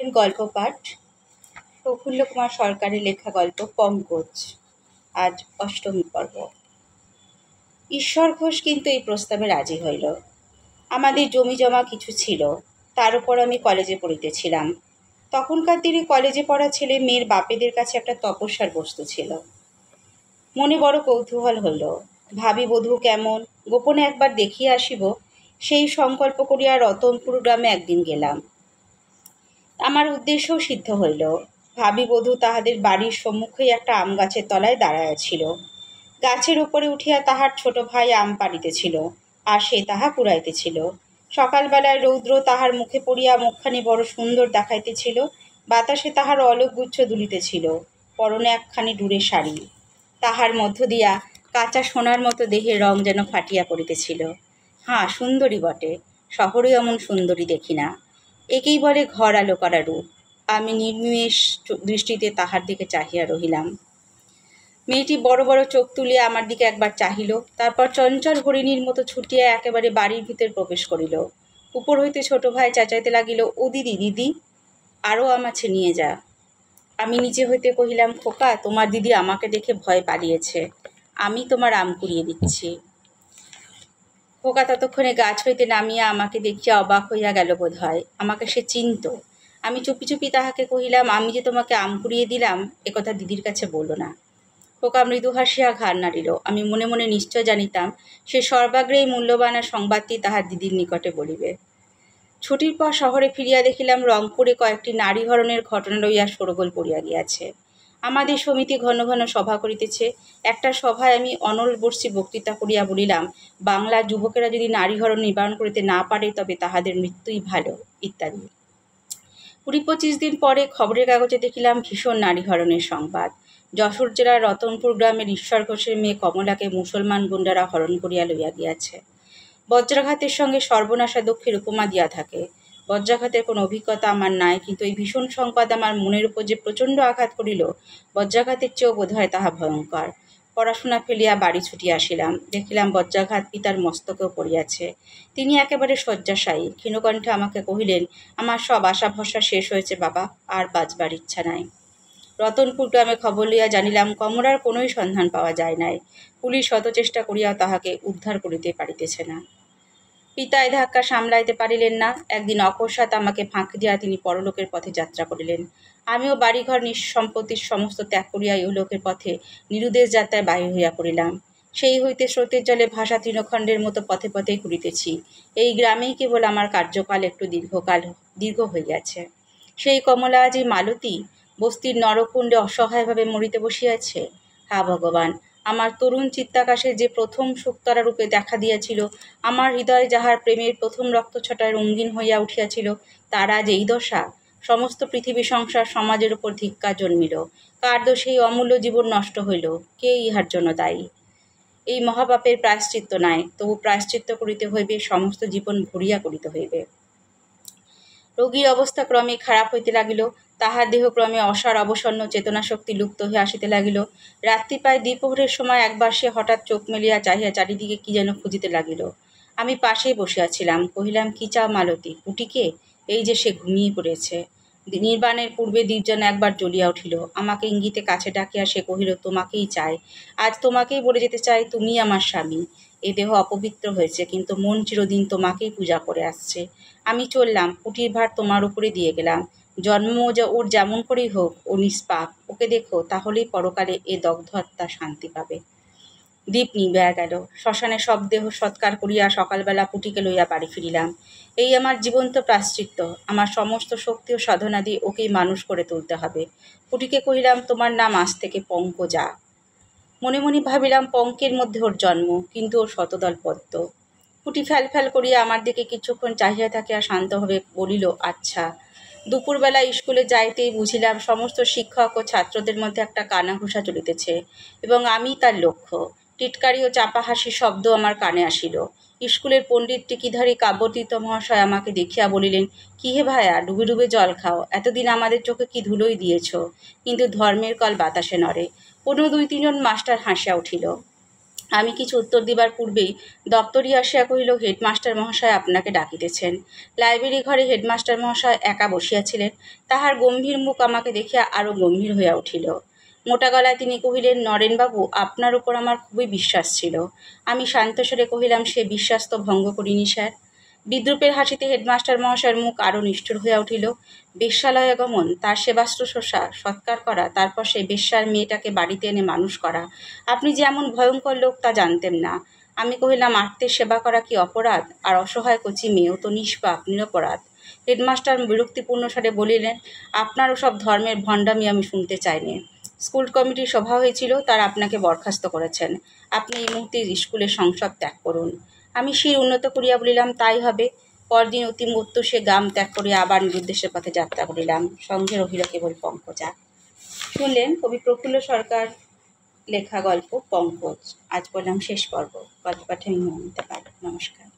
গল্প পাঠ প্রফুল্ল কুমার সরকারের লেখা গল্প পঙ্কজ। আজ অষ্টমী পর্ব। ঈশ্বর ঘোষ কিন্তু এই প্রস্তাবে রাজি হইল। আমাদের জমি জমা কিছু ছিল, তার উপর আমি কলেজে পড়িতেছিলাম। তখনকার দিনে কলেজে পড়া ছেলে মেয়ের বাপেদের কাছে একটা তপস্যার বস্তু ছিল। মনে বড় কৌতূহল হইল, ভাবি বধূ কেমন, গোপনে একবার দেখিয়া আসিব, সেই সংকল্প করিয়া রতনপুর গ্রামে একদিন গেলাম। আমার উদ্দেশ্যও সিদ্ধ হইল। ভাবি বধূ তাহাদের বাড়ির সম্মুখেই একটা আম গাছের তলায় দাঁড়াইয়া ছিল। গাছের উপরে উঠিয়া তাহার ছোট ভাই আম পাড়িতেছিল, আর সে তাহা কুড়াইতেছিল। সকালবেলায় রৌদ্র তাহার মুখে পড়িয়া মুখখানি বড় সুন্দর দেখাইতেছিল। বাতাসে তাহার অলোক গুচ্ছ দুলিতেছিল। পরনে একখানি ডুরে শাড়ি, তাহার মধ্য দিয়া কাঁচা সোনার মতো দেহের রং যেন ফাটিয়া পড়িতেছিল। হাঁ, সুন্দরী বটে, শহরে এমন সুন্দরী দেখি না। একেই বলে ঘর আলো করা রূপ। আমি নির্নিমেষ দৃষ্টিতে তাহার দিকে চাহিয়া রহিলাম। মেয়েটি বড় বড় চোখ তুলিয়া আমার দিকে একবার চাহিল, তারপর চঞ্চল হরিণীর মতো ছুটিয়া একেবারে বাড়ির ভিতর প্রবেশ করিল। উপর হইতে ছোট ভাই চেঁচাইতে লাগিল, ও দিদি দিদি, আরও আম আছে, নিয়ে যা। আমি নিচে হইতে কহিলাম, খোকা, তোমার দিদি আমাকে দেখে ভয় পালিয়েছে, আমি তোমার আম কুড়িয়ে দিচ্ছি। খোকা ততক্ষণে গাছ হইতে নামিয়া আমাকে দেখিয়া অবাক হইয়া গেল বোধ হয়। আমাকে সে চিনত। আমি চুপি চুপি তাহাকে কহিলাম, আমি যে তোমাকে আম কুড়িয়ে দিলাম, একথা দিদির কাছে বলো না। খোকা মৃদু হাসিয়া ঘাড় নাড়িল। আমি মনে মনে নিশ্চয় জানিতাম সে সর্বাগ্রে এই মূল্যবান সংবাদটি তাহার দিদির নিকটে বলিবে। ছুটির পর শহরে ফিরিয়া দেখিলাম রংপুরে কয়েকটি নারী হরণের ঘটনা লইয়া শোরগোল পড়িয়া গিয়াছে। আমাদের সমিতি ঘন ঘন সভা করিতেছে। একটা সভায় আমি অনলবর্ষী বক্তৃতা করিয়া বলিলাম, বাংলার যুবকেরা যদি নারী হরণ নিবারণ করিতে না পারে তবে তাহাদের মৃত্যুই ভালো, ইত্যাদি। ২০-২৫ দিন পরে খবরের কাগজে দেখিলাম ভীষণ নারী হরণের সংবাদ। যশোর জেলার রতনপুর গ্রামের ঈশ্বর ঘোষের মেয়ে কমলাকে মুসলমান গুন্ডারা হরণ করিয়া লইয়া গিয়াছে। বজ্রাঘাতের সঙ্গে সর্বনাশা দুঃখের উপমা দিয়া থাকে। বজ্রাঘাতের কোনো অভিজ্ঞতা আমার নাই, কিন্তু এই ভীষণ সংবাদ আমার মনের উপর যে প্রচণ্ড আঘাত করিল, বজ্রাঘাতের চেয়েও বোধ হয় তাহা ভয়ঙ্কর। পড়াশোনা ফেলিয়া বাড়ি ছুটিয়া আসিলাম। দেখিলাম বজ্রাঘাত পিতার মস্তকেও পড়িয়াছে। তিনি একেবারে শয্যাশায়ী। ক্ষীণকণ্ঠে আমাকে কহিলেন, আমার সব আশা ভরসা শেষ হয়েছে বাবা, আর বাঁচবার ইচ্ছা নাই। রতনপুর গ্রামে খবর লইয়া জানিলাম কমলার কোনোই সন্ধান পাওয়া যায় নাই। পুলিশ শত চেষ্টা করিয়াও তাহাকে উদ্ধার করিতে পারিতেছে না। পিতা এ ধাক্কা সামলাইতে পারিলেন না। একদিন অকস্মাৎ আমাকে ফাঁকি দিয়া তিনি পরলোকের পথে যাত্রা করিলেন। আমিও বাড়িঘর নিঃসম্পত্তির সমস্ত ত্যাগ করিয়া ইহলোকের পথে নিরুদ্দেশ যাত্রায় বাহির হইয়া পড়িলাম। সেই হইতে স্রোতের জলে ভাসা তৃণখণ্ডের মতো পথে পথেই ঘুরিতেছি। এই গ্রামেই কেবল আমার কার্যকাল একটু দীর্ঘ হইয়াছে। সেই কমলা আজ এই মালতী বস্তির নরকুণ্ডে অসহায়ভাবে মরিতে বসিয়াছে। হা ভগবান, আমার তরুণ চিত্তাকাশে যে প্রথম শুকতারা রূপে দেখা দিয়াছিল, আমার হৃদয় যাহার প্রেমের প্রথম রক্তছটায় রঙিন হইয়া উঠিয়াছিল, তার আজ এই দশা। সমস্ত পৃথিবী সংসার সমাজের উপর ধিক্কার জন্মিল। কার দোষে এই অমূল্য জীবন নষ্ট হইল? কে ইহার জন্য দায়ী? এই মহাপাপের প্রায়শ্চিত্ত নাই, তবু প্রায়শ্চিত্ত করিতে হইবে, সমস্ত জীবন ভরিয়া করিতে হইবে। রোগীর অবস্থা ক্রমে খারাপ হইতে লাগিল। তাহার দেহ ক্রমে অসার অবসন্ন চেতনাশক্তি লুপ্ত হইয়া আসিতে লাগিল। রাত্রি প্রায় দ্বিপ্রহরের সময় একবার সে হঠাৎ চোখ মেলিয়া চাহিয়া চারিদিকে কি যেন খুঁজিতে লাগিল। আমি পাশেই বসিয়াছিলাম। কহিলাম, কি চাও মালতী? পুটিকে? এই যে সে ঘুমিয়ে পড়েছে। নির্বাণের পূর্বে দ্বীপ যেন একবার জ্বলিয়া উঠিল। আমাকে ইঙ্গিতে কাছে ডাকিয়া সে কহিল, তোমাকেই চাই। আজ তোমাকেই বলে যেতে চাই, তুমিই আমার স্বামী। এ দেহ অপবিত্র হয়েছে, কিন্তু মন চিরদিন তোমাকেই পূজা করে আসছে। আমি চললাম, পুটির ভার তোমার উপরে দিয়ে গেলাম। জন্ম ওর যেমন করেই হোক, ও নিষ্পাপ। ওকে দেখো, তাহলেই পরকালে এ দগ্ধ আত্মা শান্তি পাবে। দীপ নিবিয়া গেল। শ্মশানে সব দেহ সৎকার করিয়া সকালবেলা পুটিকে লইয়া বাড়ি ফিরিলাম। এই আমার জীবন্ত প্রায়শ্চিত্ত। আমার সমস্ত শক্তি ও সাধনা দিয়ে ওকেই মানুষ করে তুলতে হবে। পুটিকে কহিলাম, তোমার নাম আজ থেকে পঙ্কজা। মনে মনে ভাবিলাম, পঙ্কের মধ্যে ওর জন্ম, কিন্তু ওর শতদল পদ্ম। পুটি ফ্যাল ফ্যাল করিয়া আমার দিকে কিছুক্ষণ চাহিয়া থাকিয়া শান্তভাবে বলিল, আচ্ছা। দুপুরবেলা স্কুলে যাইতেই বুঝিলাম সমস্ত শিক্ষক ও ছাত্রদের মধ্যে একটা কানাঘুষা চলিতেছে, এবং আমি তার লক্ষ্য। টিটকারি ও চাপা হাসির শব্দ আমার কানে আসিল। স্কুলের পণ্ডিত টিকিধারী কাব্যতীর্থ মহাশয় আমাকে দেখিয়া বলিলেন, কি হে ভায়া, ডুবে ডুবে জল খাও। এতদিন আমাদের চোখে কি ধুলোই দিয়েছ, কিন্তু ধর্মের কল বাতাসে নড়ে। কোনো ২-৩ জন মাস্টার হাসিয়া উঠিল। আমি কিছু উত্তর দিবার পূর্বেই দপ্তরি আসিয়া কহিল, হেডমাস্টার মহাশয় আপনাকে ডাকিতেছেন। লাইব্রেরি ঘরে হেডমাস্টার মহাশয় একা বসিয়াছিলেন। তাহার গম্ভীর মুখ আমাকে দেখিয়া আরো গম্ভীর হইয়া উঠিল। মোটা গলায় তিনি কহিলেন, নরেনবাবু, আপনার উপর আমার খুবই বিশ্বাস ছিল। আমি শান্তস্বরে কহিলাম, সে বিশ্বাস তো ভঙ্গ করিনি স্যার। বিদ্রুপের হাসিতে হেডমাস্টার মহাশয়ের মুখ আরো নিষ্ঠুর হইয়া উঠিল। বেশ্যালয়ে গমন, তার সেবাশ্রুষা সৎকার করা, তারপর সেই বেশ্যার মেয়েটাকে বাড়িতে এনে মানুষ করা, আপনি যে এমন ভয়ঙ্কর লোক তা জানতেম না। আমি কহিলাম, আত্মের সেবা করা কি অপরাধ? আর অসহায় কচি মেয়েও তো নিষ্পাপ, নিরপরাধ। হেডমাস্টার বিরক্তিপূর্ণ স্বরে বলিলেন, আপনার ওসব ধর্মের ভণ্ডামি আমি শুনতে চাইনি। স্কুল কমিটির সভা হয়েছিল, তারা আপনাকে বরখাস্ত করেছেন। আপনি এই মুহূর্তে স্কুলের সংসদ ত্যাগ করুন। আমি শির উন্নত করিয়া বলিলাম, তাই হবে। পরদিন অতিমত্ত সে গ্রাম ত্যাগ করিয়া আবার নিরুদ্দেশের পথে যাত্রা করিলাম। সঙ্গে রহিল কেবল পঙ্কজা। শুনলেন কবি প্রফুল্ল সরকার লেখা গল্প পঙ্কজ। আজ বললাম শেষ পর্ব। গল্প পাঠে আমি মৌমিতা পাল। নমস্কার।